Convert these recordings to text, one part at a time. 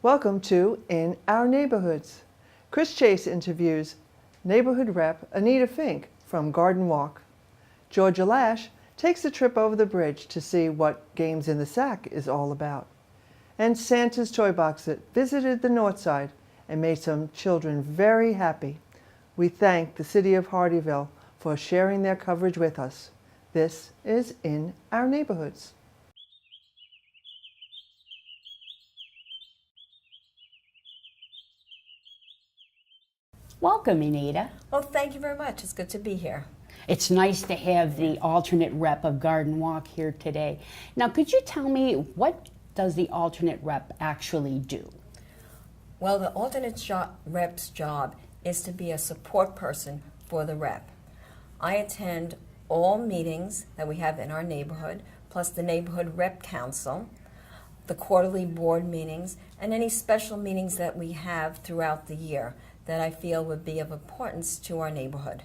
Welcome to In Our Neighborhoods. Chris Chase interviews Neighborhood Rep Anita Fink from Garden Walk. Georgia Lash takes a trip over the bridge to see what Games in the Sack is all about. And Santa's Toy Box that visited the North Side and made some children very happy. We thank the City of Hardeeville for sharing their coverage with us. This is In Our Neighborhoods. Welcome, Anita. Well, thank you very much. It's good to be here. It's nice to have the alternate rep of Garden Walk here today. Now, could you tell me, what does the alternate rep actually do? Well, the alternate rep's job is to be a support person for the rep. I attend all meetings that we have in our neighborhood, plus the neighborhood rep council, the quarterly board meetings, and any special meetings that we have throughout the year that I feel would be of importance to our neighborhood.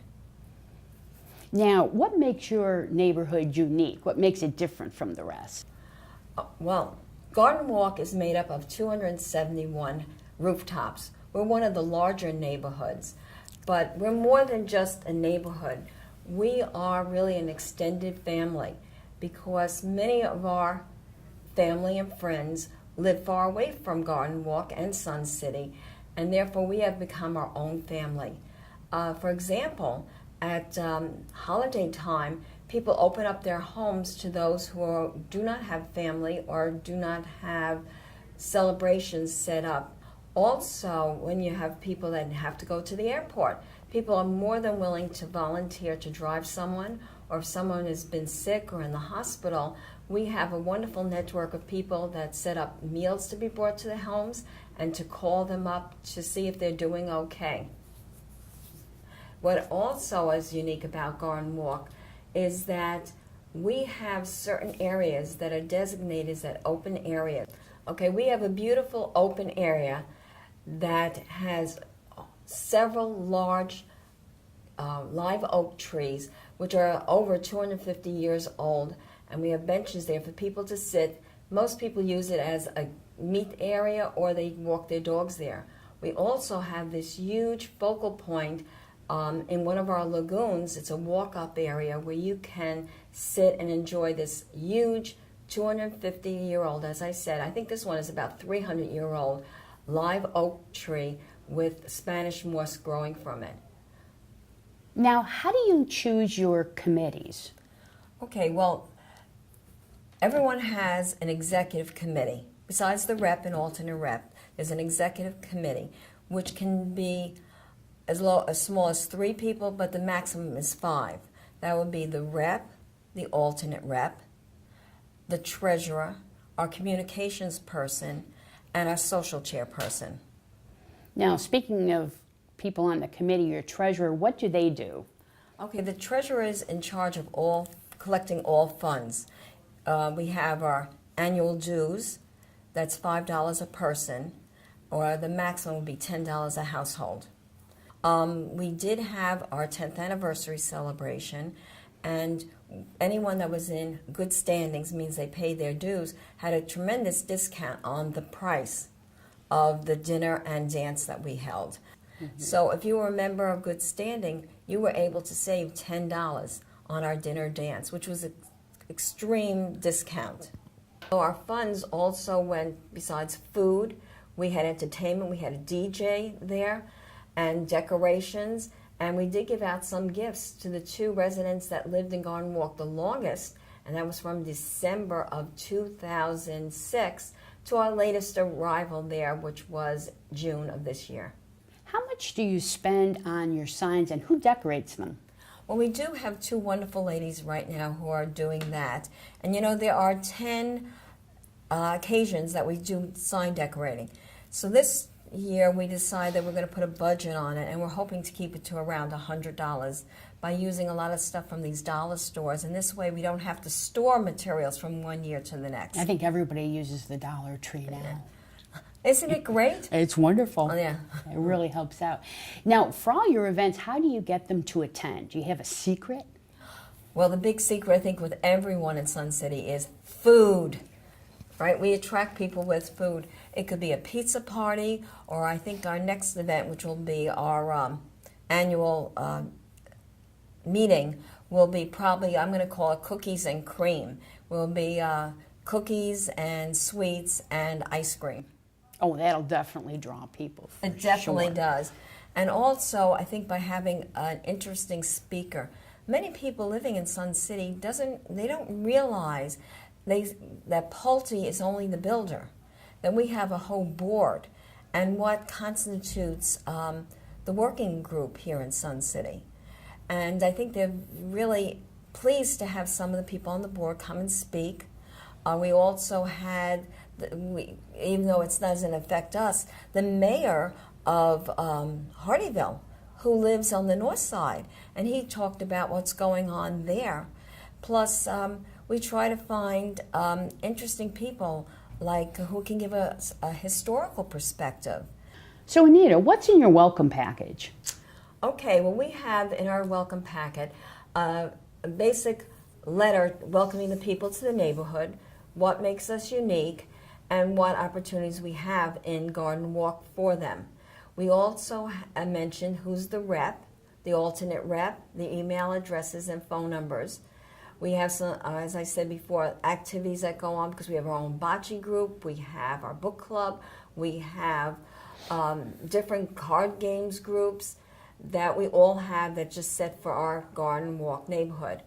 Now, what makes your neighborhood unique? What makes it different from the rest? Well, Garden Walk is made up of 271 rooftops. We're one of the larger neighborhoods, but we're more than just a neighborhood. We are really an extended family because many of our family and friends live far away from Garden Walk and Sun City, and therefore we have become our own family. For example, at holiday time, people open up their homes to those who do not have family or do not have celebrations set up. Also, when you have people that have to go to the airport, people are more than willing to volunteer to drive someone, or if someone has been sick or in the hospital, we have a wonderful network of people that set up meals to be brought to their homes and to call them up to see if they're doing okay. What also is unique about Garden Walk is that we have certain areas that are designated as that open area. Okay, we have a beautiful open area that has several large live oak trees, which are over 250 years old, and we have benches there for people to sit. Most people use it as a meet area, or they walk their dogs there. We also have this huge focal point in one of our lagoons. It's a walk-up area where you can sit and enjoy this huge 250-year-old, as I said, I think this one is about 300-year-old live oak tree with Spanish moss growing from it. Now, how do you choose your committees? Okay, well, everyone has an executive committee. Besides the rep and alternate rep, there's an executive committee, which can be as small as 3 people, but the maximum is 5. That would be the rep, the alternate rep, the treasurer, our communications person, and our social chairperson. Now, speaking of people on the committee, your treasurer, what do they do? Okay, the treasurer is in charge of collecting all funds. We have our annual dues, that's $5 a person, or the maximum would be $10 a household. We did have our 10th anniversary celebration, and anyone that was in good standings, means they paid their dues, had a tremendous discount on the price of the dinner and dance that we held. Mm-hmm. So if you were a member of good standing, you were able to save $10 on our dinner dance, which was an extreme discount. So our funds also went, besides food, we had entertainment, we had a DJ there, and decorations, and we did give out some gifts to the 2 residents that lived in Garden Walk the longest, and that was from December of 2006 to our latest arrival there, which was June of this year. How much do you spend on your signs, and who decorates them? Well, we do have 2 wonderful ladies right now who are doing that. And you know, there are 10 occasions that we do sign decorating. So this year we decided that we're going to put a budget on it, and we're hoping to keep it to around $100 by using a lot of stuff from these dollar stores. And this way we don't have to store materials from one year to the next. I think everybody uses the Dollar Tree now. Isn't it great? It's wonderful. Oh, yeah. It really helps out. Now, for all your events, how do you get them to attend? Do you have a secret? Well, the big secret, I think, with everyone in Sun City is food. Right? We attract people with food. It could be a pizza party, or I think our next event, which will be our annual meeting, will be probably, I'm going to call it cookies and cream. Will be cookies and sweets and ice cream. Oh, that'll definitely draw people. For It definitely sure. does. And also, I think by having an interesting speaker, many people living in Sun City they don't realize that Pulte is only the builder. That we have a whole board, and what constitutes the working group here in Sun City. And I think they're really pleased to have some of the people on the board come and speak. We also had, even though it doesn't affect us, the mayor of Hardyville, who lives on the north side, and he talked about what's going on there. Plus, we try to find interesting people like who can give us a historical perspective. So, Anita, what's in your welcome package? Okay, well, we have in our welcome packet a basic letter welcoming the people to the neighborhood, what makes us unique, and what opportunities we have in Garden Walk for them. We also mentioned who's the rep, the alternate rep, the email addresses and phone numbers. We have some, as I said before, activities that go on because we have our own bocce group, we have our book club, we have different card games groups that we all have that just set for our Garden Walk neighborhood.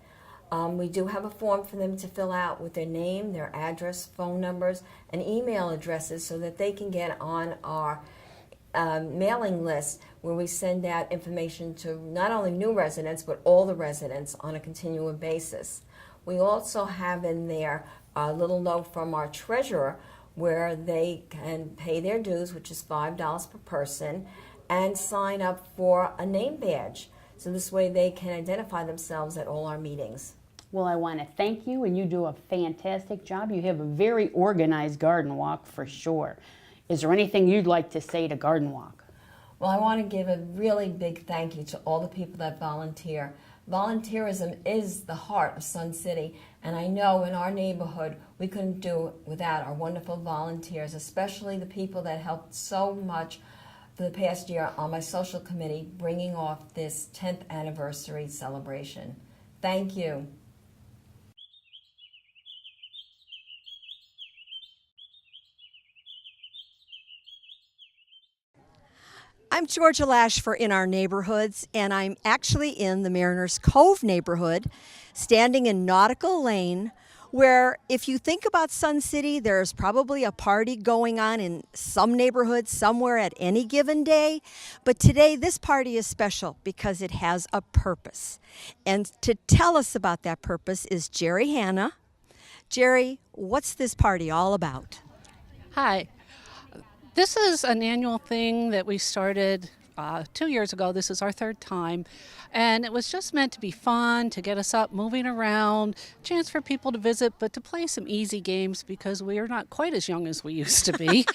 We do have a form for them to fill out with their name, their address, phone numbers, and email addresses so that they can get on our mailing list where we send out information to not only new residents but all the residents on a continual basis. We also have in there a little note from our treasurer where they can pay their dues, which is $5 per person, and sign up for a name badge. So this way they can identify themselves at all our meetings. Well, I want to thank you, and you do a fantastic job. You have a very organized Garden Walk for sure. Is there anything you'd like to say to Garden Walk? Well, I want to give a really big thank you to all the people that volunteer. Volunteerism is the heart of Sun City, and I know in our neighborhood we couldn't do it without our wonderful volunteers, especially the people that helped so much for the past year on my social committee bringing off this 10th anniversary celebration. Thank you. I'm Georgia Lash for In Our Neighborhoods, and I'm actually in the Mariners Cove neighborhood, standing in Nautical Lane, where if you think about Sun City, there's probably a party going on in some neighborhood somewhere at any given day. But today, this party is special because it has a purpose. And to tell us about that purpose is Jerry Hanna. Jerry, what's this party all about? Hi. This is an annual thing that we started 2 years ago. This is our third time. And it was just meant to be fun, to get us up, moving around, chance for people to visit, but to play some easy games because we are not quite as young as we used to be.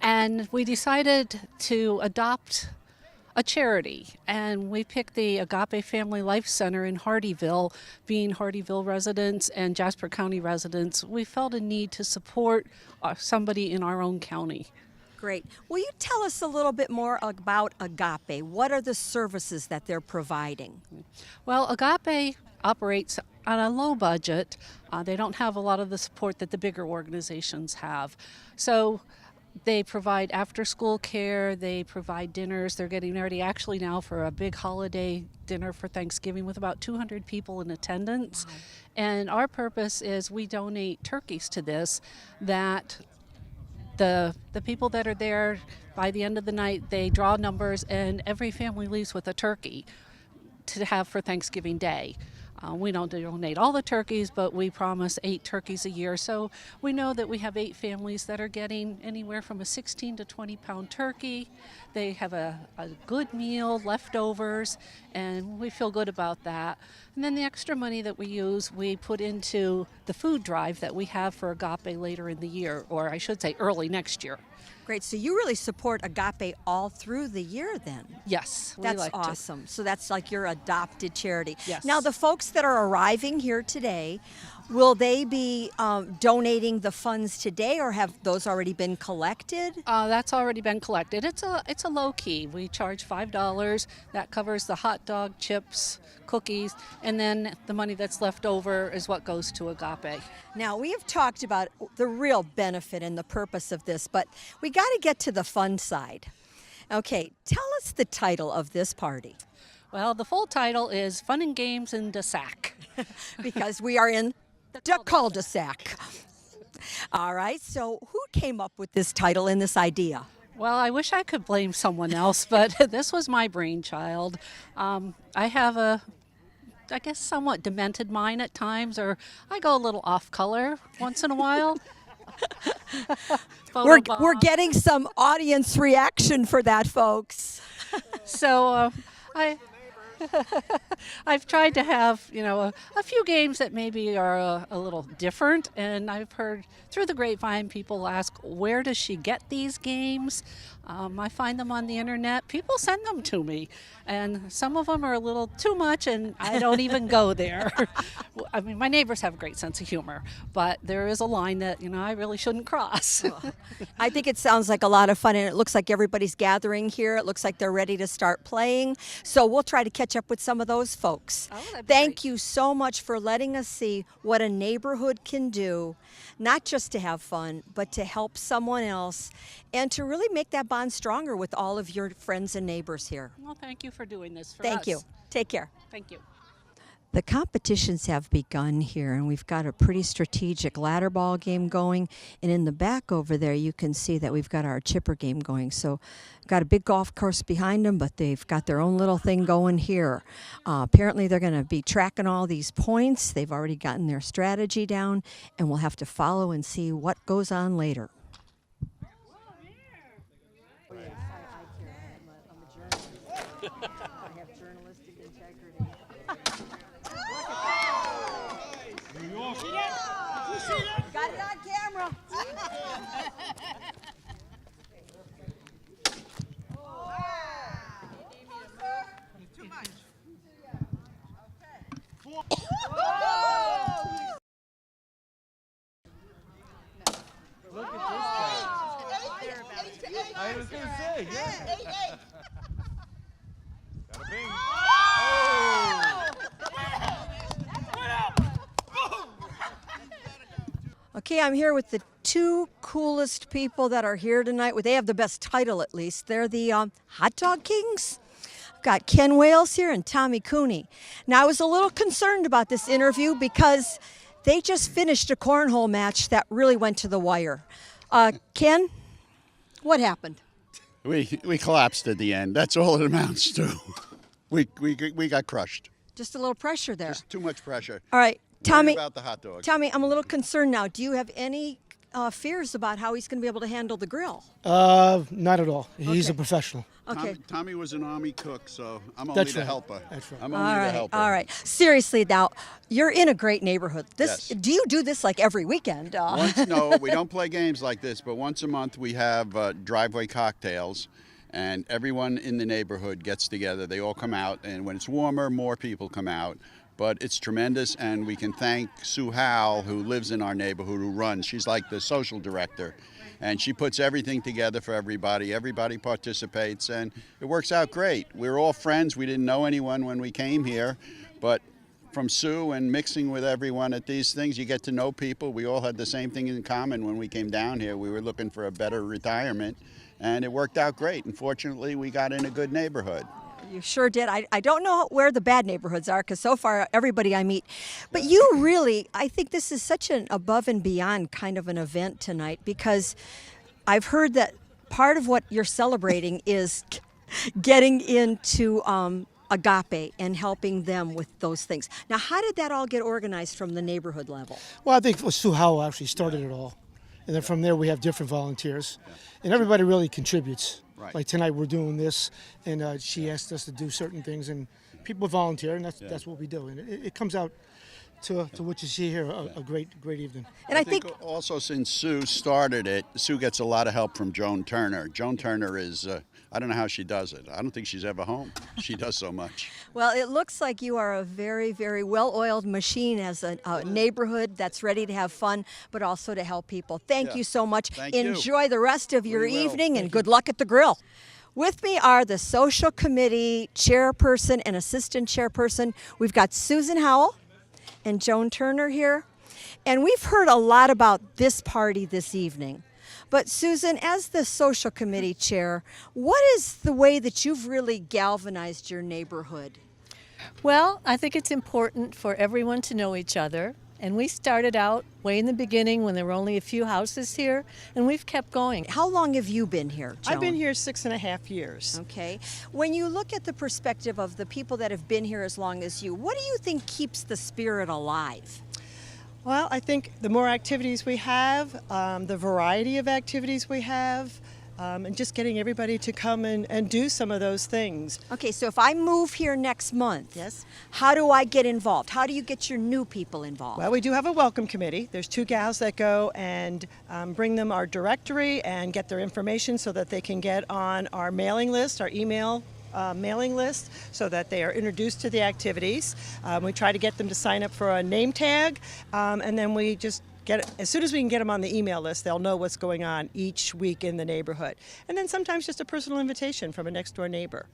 And we decided to adopt a charity, and we picked the Agape Family Life Center in Hardyville. Being Hardyville residents and Jasper County residents, we felt a need to support somebody in our own county. Great. Will you tell us a little bit more about Agape? What are the services that they're providing? Well, Agape operates on a low budget. They don't have a lot of the support that the bigger organizations have. So they provide after-school care, they provide dinners. They're getting ready actually now for a big holiday dinner for Thanksgiving with about 200 people in attendance. Wow. And our purpose is we donate turkeys to this, that the people that are there, by the end of the night, they draw numbers and every family leaves with a turkey to have for Thanksgiving Day. We don't donate all the turkeys, but we promise 8 turkeys a year. So we know that we have 8 families that are getting anywhere from a 16 to 20 pound turkey. They have a good meal, leftovers, and we feel good about that. And then the extra money that we use, we put into the food drive that we have for Agape later in the year, or I should say early next year. Great. So you really support Agape all through the year then? Yes. That's awesome. So that's like your adopted charity. Yes. Now the folks that are arriving here today, Will they be donating the funds today, or have those already been collected? That's already been collected. It's a low key. We charge $5. That covers the hot dog, chips, cookies, and then the money that's left over is what goes to Agape. Now, we have talked about the real benefit and the purpose of this, but we got to get to the fun side. Okay, tell us the title of this party. Well, the full title is Fun and Games in the Sack. Because we are in the cul-de-sac. All right, so who came up with this title and this idea? Well, I wish I could blame someone else, but this was my brainchild. I have I guess, somewhat demented mind at times, or I go a little off color once in a while. We're getting some audience reaction for that, folks. So I've tried to have, a few games that maybe are a little different, and I've heard through the grapevine people ask, where does she get these games? I find them on the internet. People send them to me, and some of them are a little too much, and I don't even go there. I mean, my neighbors have a great sense of humor, but there is a line that, I really shouldn't cross. I think it sounds like a lot of fun, and it looks like everybody's gathering here. It looks like they're ready to start playing, so we'll try to catch up with some of those folks. Thank you so much for letting us see what a neighborhood can do, not just to have fun, but to help someone else and to really make that bond stronger with all of your friends and neighbors here. Well, thank you for doing this for us. Thank you. Take care. Thank you. The competitions have begun here, and we've got a pretty strategic ladder ball game going. And in the back over there, you can see that we've got our chipper game going. So got a big golf course behind them, but they've got their own little thing going here. Apparently, they're going to be tracking all these points. They've already gotten their strategy down, and we'll have to follow and see what goes on later. Got it on camera. Too much. Look at this guy. I was going to say, yeah. Got a bing. Okay, I'm here with the two coolest people that are here tonight. Well, they have the best title, at least. They're the Hot Dog Kings. I've got Ken Wales here and Tommy Cooney. Now, I was a little concerned about this interview because they just finished a cornhole match that really went to the wire. Ken, what happened? We collapsed at the end. That's all it amounts to. We got crushed. Just a little pressure there. Just too much pressure. All right, Tommy. Worried about the hot dog. Tommy, I'm a little concerned now. Do you have any fears about how he's going to be able to handle the grill? Not at all. He's a professional. Okay. Tommy was an Army cook, so I'm only That's the right. helper. That's right. I'm only the helper. All right. Seriously, now, you're in a great neighborhood. Yes. Do you do this like every weekend? No, we don't play games like this, but once a month we have driveway cocktails, and everyone in the neighborhood gets together. They all come out, and when it's warmer, more people come out. But it's tremendous, and we can thank Sue Howell, who lives in our neighborhood, who runs. She's like the social director, and she puts everything together for everybody. Everybody participates, and it works out great. We're all friends. We didn't know anyone when we came here, but from Sue and mixing with everyone at these things, you get to know people. We all had the same thing in common when we came down here. We were looking for a better retirement, and it worked out great. And fortunately, we got in a good neighborhood. You sure did. I don't know where the bad neighborhoods are because so far everybody I meet. But you really, I think this is such an above and beyond kind of an event tonight because I've heard that part of what you're celebrating is getting into Agape and helping them with those things. Now, how did that all get organized from the neighborhood level? Well, I think it was Sue Howell actually started it all. And then from there we have different volunteers. And everybody really contributes. Right. Like tonight we're doing this, and she asked us to do certain things, and people volunteer, and that's what we do. And it comes out to what you see here, a great evening. And I think also since Sue started it, Sue gets a lot of help from Joan Turner. Joan Turner is, I don't know how she does it. I don't think she's ever home. She does so much. Well, it looks like you are a very, very well-oiled machine as a neighborhood that's ready to have fun, but also to help people. Thank you so much. Thank you. Enjoy the rest of your We will. evening, and good luck at the grill. With me are the social committee chairperson and assistant chairperson. We've got Susan Howell and Joan Turner here. And we've heard a lot about this party this evening. But Susan, as the social committee chair, what is the way that you've really galvanized your neighborhood? Well, I think it's important for everyone to know each other. And we started out way in the beginning when there were only a few houses here, and we've kept going. How long have you been here, Joan? I've been here 6.5 years. Okay. When you look at the perspective of the people that have been here as long as you, what do you think keeps the spirit alive? Well, I think the more activities we have, the variety of activities we have, and just getting everybody to come and do some of those things. Okay, so if I move here next month, Yes. how do I get involved? How do you get your new people involved? Well, we do have a welcome committee. There's 2 gals that go and bring them our directory and get their information so that they can get on our mailing list, our email mailing list, so that they are introduced to the activities. We try to get them to sign up for a name tag, and then we just as soon as we can get them on the email list, they'll know what's going on each week in the neighborhood. And then sometimes just a personal invitation from a next door neighbor.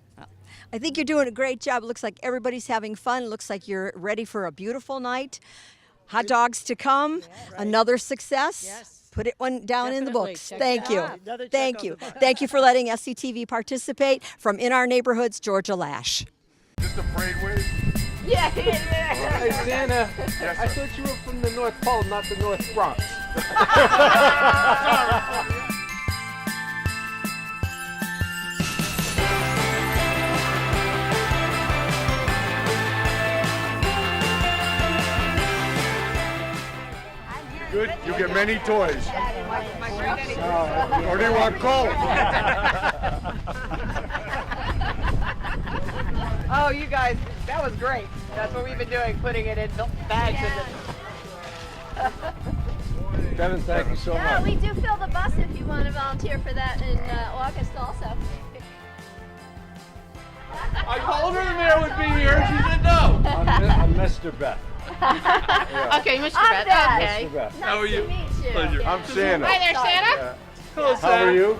I think you're doing a great job. It looks like everybody's having fun. It looks like you're ready for a beautiful night. Hot dogs to come. Another success. Yes. Put it one down in the Definitely. books. Check Thank it you. out. Another check Thank off you. the box. Thank you for letting SCTV participate. From In Our Neighborhoods, Georgia Lash. Just a parade wave? Hey Santa, I thought you were from the North Pole, not the North Bronx. Good. You get many toys. Or do you want cold? Oh, you guys, that was great. That's what we've been doing, putting it in bags. Kevin, thank you so Yeah, much. we do fill the bus if you want to volunteer for that in August also. I told her the mayor would be here, she said no. I'm Mr. Beth. Okay, Mr. Beth. Okay. Mr. Beth. Nice How are you? to meet you. Pleasure. I'm Santa. Hi there, Santa. Hello, Santa. How are you?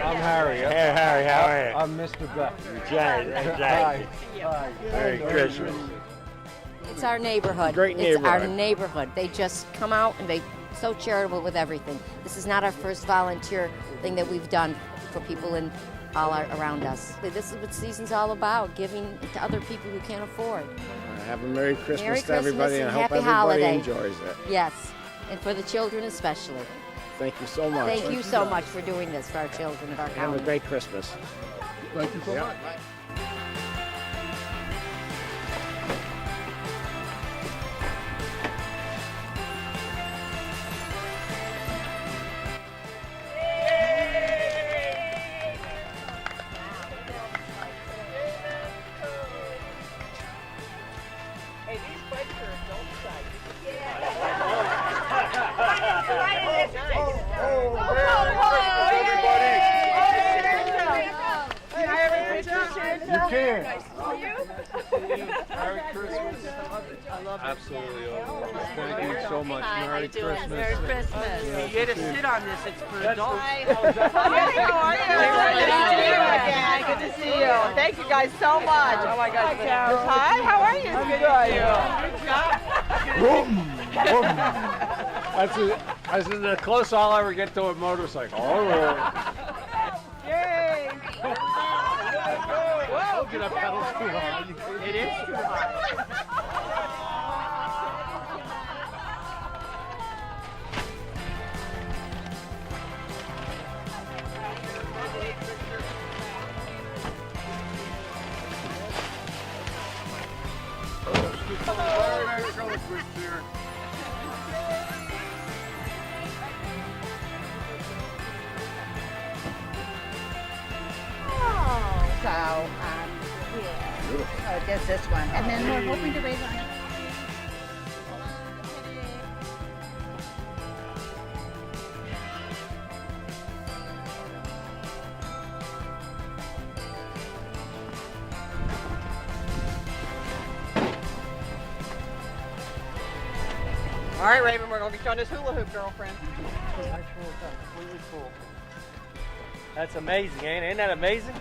I'm Harry. Hey, Harry, how are you? I'm Mr. Beth. Hi. Merry Christmas. It's our neighborhood. Great It's our neighborhood. neighborhood. They just come out and they so charitable with everything. This is not our first volunteer thing that we've done for people around us. This is what season's all about, giving to other people who can't afford. Have a Merry Christmas Merry to everybody, Christmas and and I hope happy everybody holiday. enjoys it. Yes, and for the children especially. Thank you so much. Thank you so much for doing this for our children of our Have a county. great Christmas. Thank you so much. Hey, these bikes are adult size. You can. Merry Christmas. Absolutely. Thank you so much. Merry Christmas. Merry Christmas. Yeah, You get to sit on this. It's for adults. Hi, how are you? Good to see you again. Good to see you. Thank you guys so much. Oh my gosh. Hi, how are you? Good. That's the closest I'll ever get to a motorcycle. All right. Yay. Whoa, get that pedal too high. It is too high. Merry So, yeah. Oh, just this one. And then we're hoping to raise on it. All right, Raven, we're going to get you on this hula hoop, girlfriend. Completely full. That's amazing, ain't it? Ain't that amazing?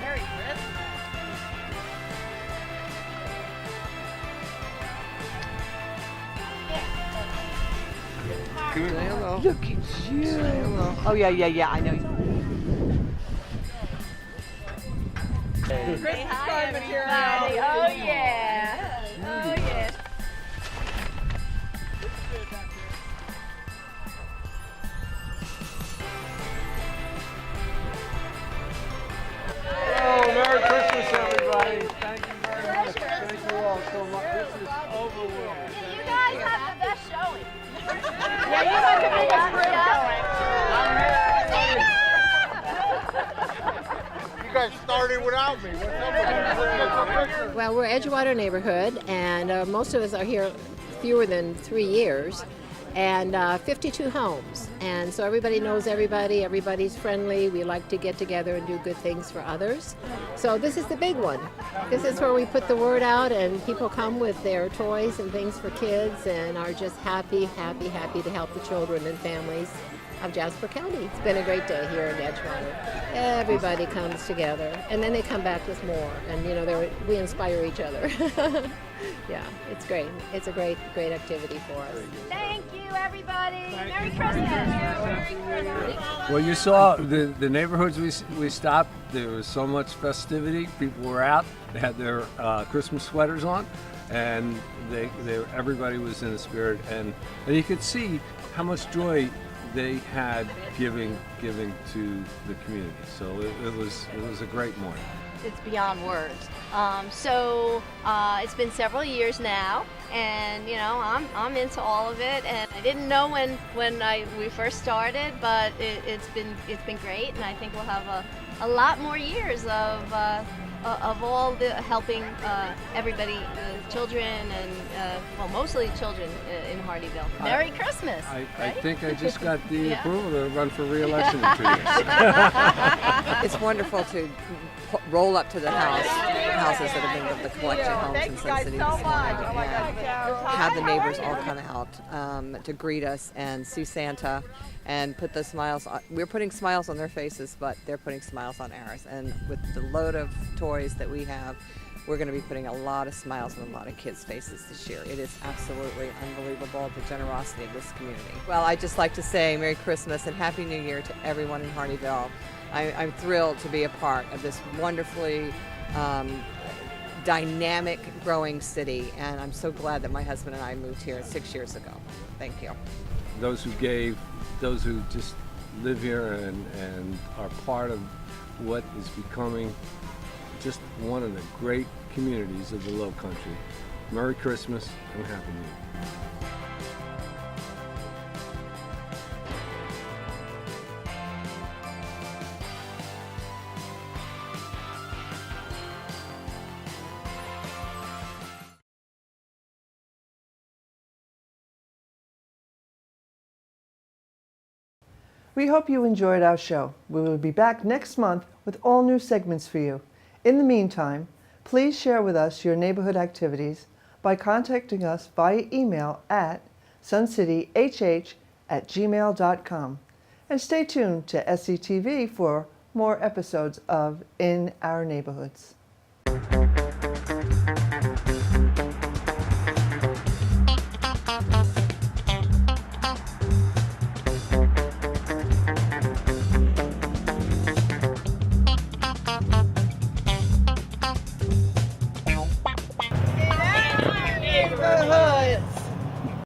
Merry Christmas. Say hello. Look at you. Say hello. Oh, yeah, I know. Say hi, everybody. Oh, yeah. Oh, yeah. Oh, Merry Christmas, everybody. Thank you very much. Thank you all so much. This is overwhelming. You guys have the best showing. Yeah, you have the biggest group going. You guys started without me. What's up? Well, we're Edgewater neighborhood, and most of us are here fewer than 3 years, and 52 homes. And so everybody knows everybody, everybody's friendly. We like to get together and do good things for others. So this is the big one. This is where we put the word out, and people come with their toys and things for kids and are just happy to help the children and families of Jasper County. It's been a great day here in Edgewater. Everybody comes together, and then they come back with more, and you know, we inspire each other. Yeah, it's great. It's a great activity for us. Thank you, everybody. Merry Christmas. Merry Christmas. Well, you saw the neighborhoods we stopped. There was so much festivity. People were out. They had their Christmas sweaters on, and everybody was in the spirit. And you could see how much joy they had giving to the community. So it was a great morning. It's beyond words. It's been several years now, and you know I'm into all of it. And I didn't know when we first started, but it's been great, and I think we'll have a lot more years of all the helping everybody, children and mostly children in Hardyville. Merry Christmas! I think I just got the approval to run for re-election in 2 years. It's wonderful to roll up to the houses that have been the collection homes in Sun City this morning, and have the neighbors all come out to greet us and see Santa and put the smiles on. We're putting smiles on their faces, but they're putting smiles on ours. And with the load of toys that we have, we're going to be putting a lot of smiles on a lot of kids' faces this year. It is absolutely unbelievable, the generosity of this community. Well, I'd just like to say Merry Christmas and Happy New Year to everyone in Hardyville. I'm thrilled to be a part of this wonderfully dynamic, growing city, and I'm so glad that my husband and I moved here 6 years ago. Thank you. Those who gave, those who just live here and are part of what is becoming just one of the great communities of the Low Country. Merry Christmas and Happy New Year. We hope you enjoyed our show. We will be back next month with all new segments for you. In the meantime, please share with us your neighborhood activities by contacting us via email at suncityhh@gmail.com. And stay tuned to SCTV for more episodes of In Our Neighborhoods. Neighborhood.